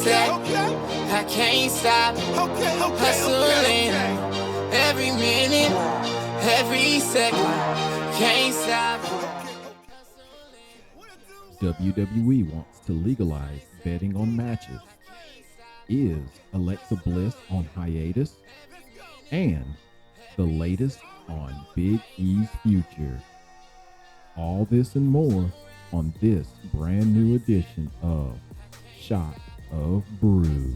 mindset. I can't stop hustling every minute, every second. Can't stop. WWE wants to legalize betting on matches. Is Alexa Bliss on hiatus? And the latest on Big E's future. All this and more on this brand new edition of Shot of Brew.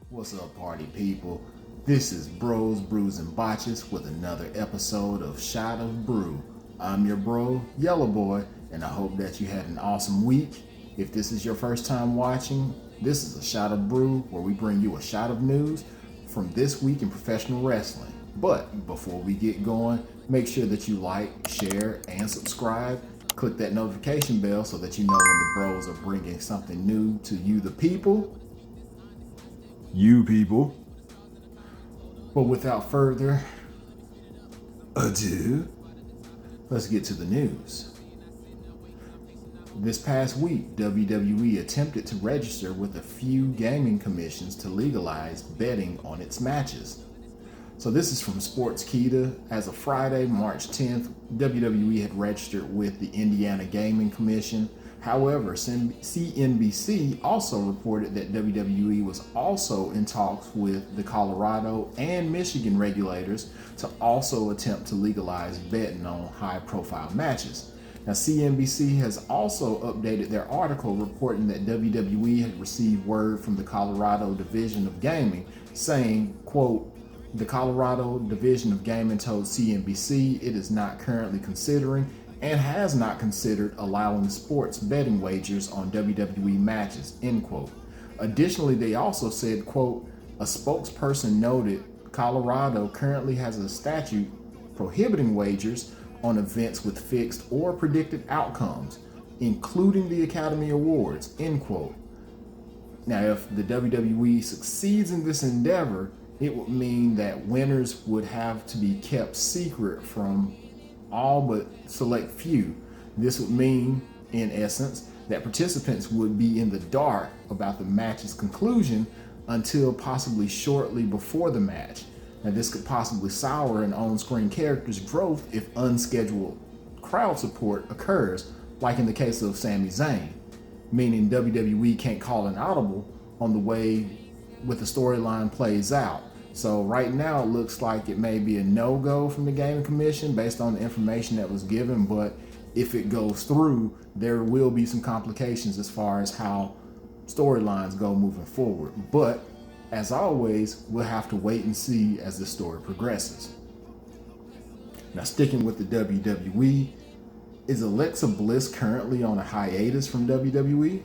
What's up, party people? This is Bros, Brews, and Botches with another episode of Shot of Brew. I'm your bro, Yellow Boy, and I hope that you had an awesome week. If this is your first time watching, this is a Shot of Brew where we bring you a shot of news from this week in professional wrestling. But before we get going, make sure that you like, share, and subscribe. Click that notification bell so that you know when the bros are bringing something new to you, the people. You people. But without further ado, let's get to the news. This past week, WWE attempted to register with a few gaming commissions to legalize betting on its matches. So this is from Sportskeeda. As of Friday, March 10th, WWE had registered with the Indiana Gaming Commission. However, CNBC also reported that WWE was also in talks with the Colorado and Michigan regulators to also attempt to legalize betting on high-profile matches. Now, CNBC has also updated their article reporting that WWE had received word from the Colorado Division of Gaming saying, quote, "The Colorado Division of Gaming told CNBC it is not currently considering and has not considered allowing sports betting wagers on WWE matches," end quote. Additionally, they also said, quote, "A spokesperson noted Colorado currently has a statute prohibiting wagers on events with fixed or predicted outcomes, including the Academy Awards," end quote. Now, if the WWE succeeds in this endeavor, it would mean that winners would have to be kept secret from all but select few. This would mean, in essence, that participants would be in the dark about the match's conclusion until possibly shortly before the match. Now, this could possibly sour an on-screen character's growth if unscheduled crowd support occurs, like in the case of Sami Zayn, meaning WWE can't call an audible on the way with the storyline plays out. So right now it looks like it may be a no-go from the Gaming Commission based on the information that was given, but if it goes through, there will be some complications as far as how storylines go moving forward. But as always, we'll have to wait and see as the story progresses. Now, sticking with the WWE, is Alexa Bliss currently on a hiatus from WWE?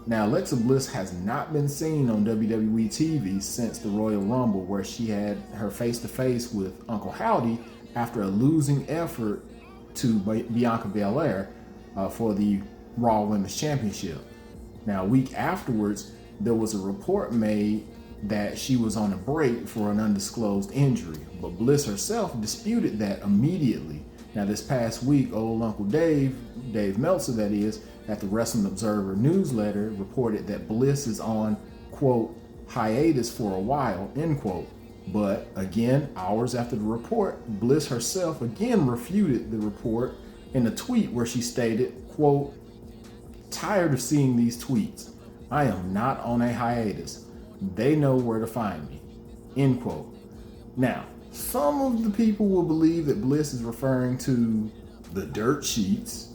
Now, Alexa Bliss has not been seen on WWE TV since the Royal Rumble, where she had her face-to-face with Uncle Howdy after a losing effort to Bianca Belair for the Raw Women's Championship. Now, a week afterwards, there was a report made that she was on a break for an undisclosed injury, but Bliss herself disputed that immediately. Now, this past week, old Uncle Dave Meltzer that is, at the Wrestling Observer newsletter reported that Bliss is on, quote, hiatus for a while, end quote. But again, hours after the report, Bliss herself again refuted the report in a tweet where she stated, quote, "Tired of seeing these tweets. I am not on a hiatus. They know where to find me," end quote. Now, some of the people will believe that Bliss is referring to the dirt sheets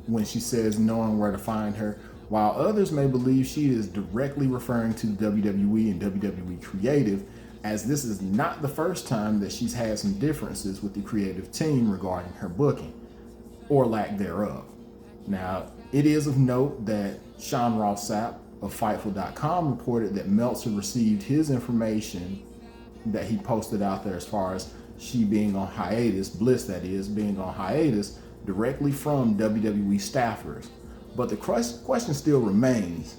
when she says knowing where to find her, while others may believe she is directly referring to WWE and WWE Creative, as this is not the first time that she's had some differences with the creative team regarding her booking, or lack thereof. Now, it is of note that Sean Ross Sapp of Fightful.com reported that Meltzer received his information that he posted out there as far as she being on hiatus, Bliss that is, being on hiatus, directly from WWE staffers. But the question still remains,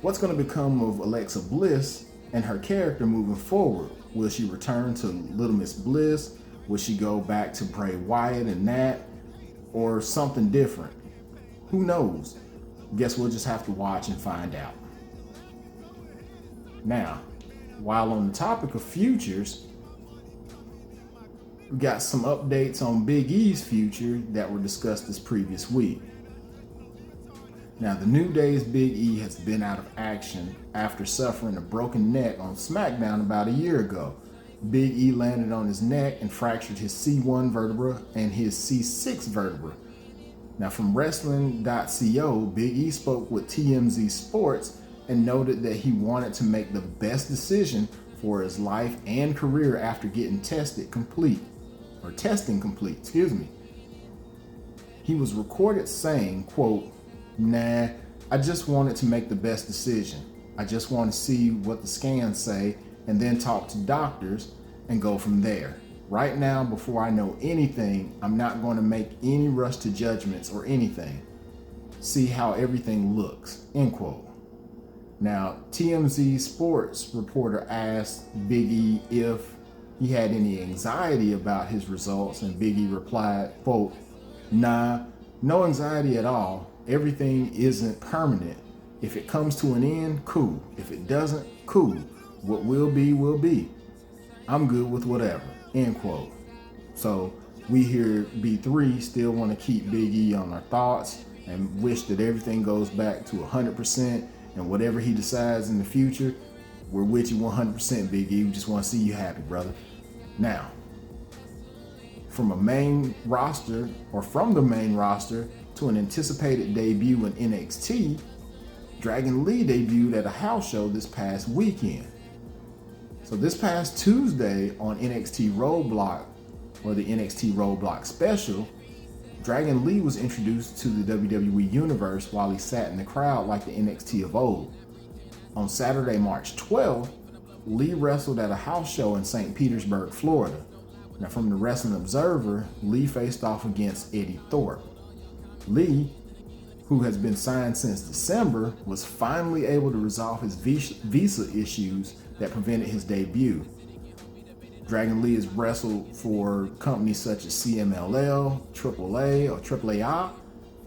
what's going to become of Alexa Bliss and her character moving forward? Will she return to Little Miss Bliss? Will she go back to Bray Wyatt and that? Or something different? Who knows? Guess we'll just have to watch and find out. Now, while on the topic of futures, we got some updates on Big E's future that were discussed this previous week. Now, the New Day's Big E has been out of action after suffering a broken neck on SmackDown about a year ago. Big E landed on his neck and fractured his C1 vertebra and his C6 vertebra. Now, from Wrestling.co, Big E spoke with TMZ Sports and noted that he wanted to make the best decision for his life and career after getting testing complete. He was recorded saying, quote, "Nah, I just wanted to make the best decision. I just want to see what the scans say and then talk to doctors and go from there. Right now, before I know anything, I'm not going to make any rush to judgments or anything. See how everything looks," end quote. Now, TMZ Sports reporter asked Big E if he had any anxiety about his results, and Big E replied, quote, "Nah, no anxiety at all. Everything isn't permanent. If it comes to an end, cool. If it doesn't, cool. What will be, will be. I'm good with whatever," end quote. So we here, B3, still want to keep Big E on our thoughts and wish that everything goes back to 100%, and whatever he decides in the future, we're with you 100%, Big E. We just want to see you happy, brother. Now, from the main roster to an anticipated debut in NXT, Dragon Lee debuted at a house show this past weekend. So this past Tuesday on NXT Roadblock, or the NXT Roadblock special, Dragon Lee was introduced to the WWE Universe while he sat in the crowd like the NXT of old. On Saturday, March 12th, Lee wrestled at a house show in St. Petersburg, Florida. Now, from the Wrestling Observer, Lee faced off against Eddie Thorpe. Lee, who has been signed since December, was finally able to resolve his visa issues that prevented his debut. Dragon Lee has wrestled for companies such as CMLL, AAA,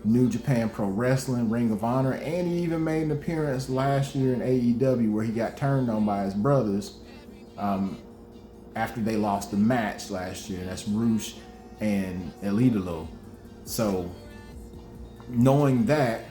New Japan Pro Wrestling, Ring of Honor, and he even made an appearance last year in AEW where he got turned on by his brothers after they lost the match last year. That's Rush and El Idolo. So, knowing that,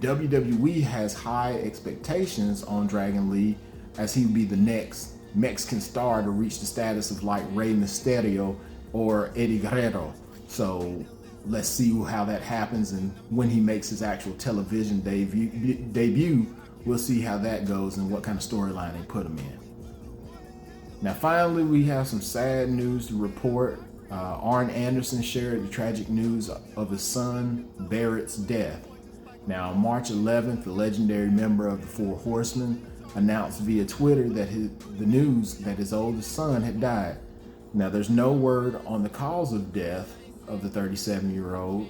WWE has high expectations on Dragon Lee as he would be the next Mexican star to reach the status of like Rey Mysterio or Eddie Guerrero. So let's see how that happens, and when he makes his actual television debut, we'll see how that goes and what kind of storyline they put him in. Now finally, we have some sad news to report. Arn Anderson shared the tragic news of his son Barrett's death. Now on March 11th, the legendary member of the Four Horsemen announced via Twitter that the news that his oldest son had died. Now there's no word on the cause of death of the 37-year-old.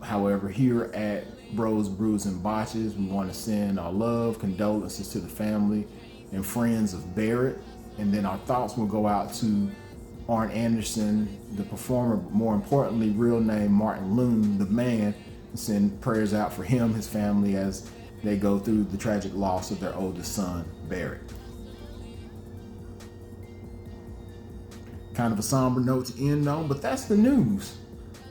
However, here at Bros, Brews, and Botches, we want to send our love, condolences to the family and friends of Barrett, and then our thoughts will go out to Arn Anderson, the performer, but more importantly, real name Martin Loon, the man, and send prayers out for him, his family, as they go through the tragic loss of their oldest son, Barrett. Kind of a somber note to end on, but that's the news.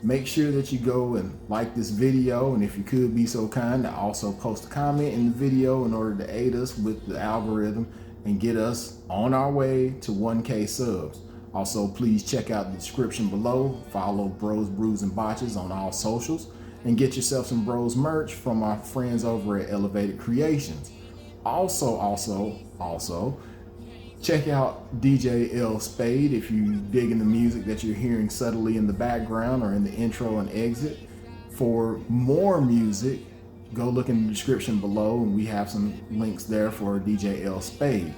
Make sure that you go and like this video, and if you could be so kind to also post a comment in the video in order to aid us with the algorithm and get us on our way to 1K subs. Also, please check out the description below. Follow Bros, Brews, and Botches on all socials, and get yourself some Bros merch from our friends over at Elevated Creations. Also, check out DJ L Spade if you digging the music that you're hearing subtly in the background or in the intro and exit. For more music, go look in the description below, and we have some links there for DJ L Spade.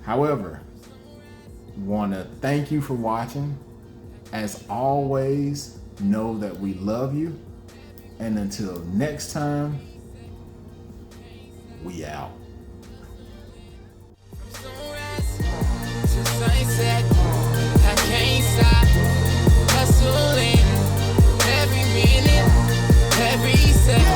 However, want to thank you for watching. As always, know that we love you, and until next time, we out. Sunset, I can't stop hustling every minute, every second.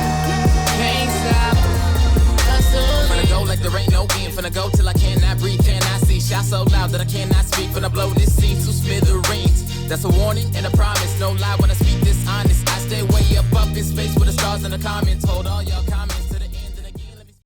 gonna go till I cannot breathe, cannot see. Shout so loud that I cannot speak. Finna blow this scene to smithereens. That's a warning and a promise. No lie when I speak